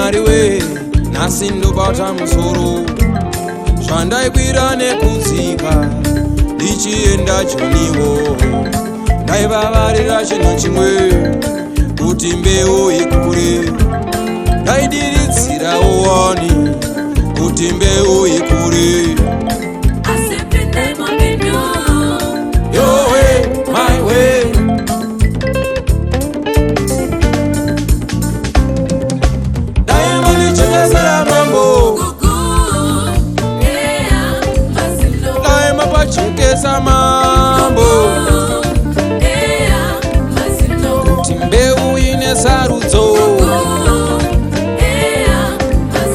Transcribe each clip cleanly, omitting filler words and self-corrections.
Mwari we nhasi ndobata musoro zvandaikwira nekudzika ndichienda Joniwo ndaivavarira chinhu chimwe kuti mbeu ikure ndaidiridzirawo wani kuti mbeu ikure. Your way, my way. Diamond chekesera mambo Daima pachekesa mambo kuti mbeu ine sarudzo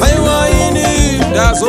haiwa ini ndazo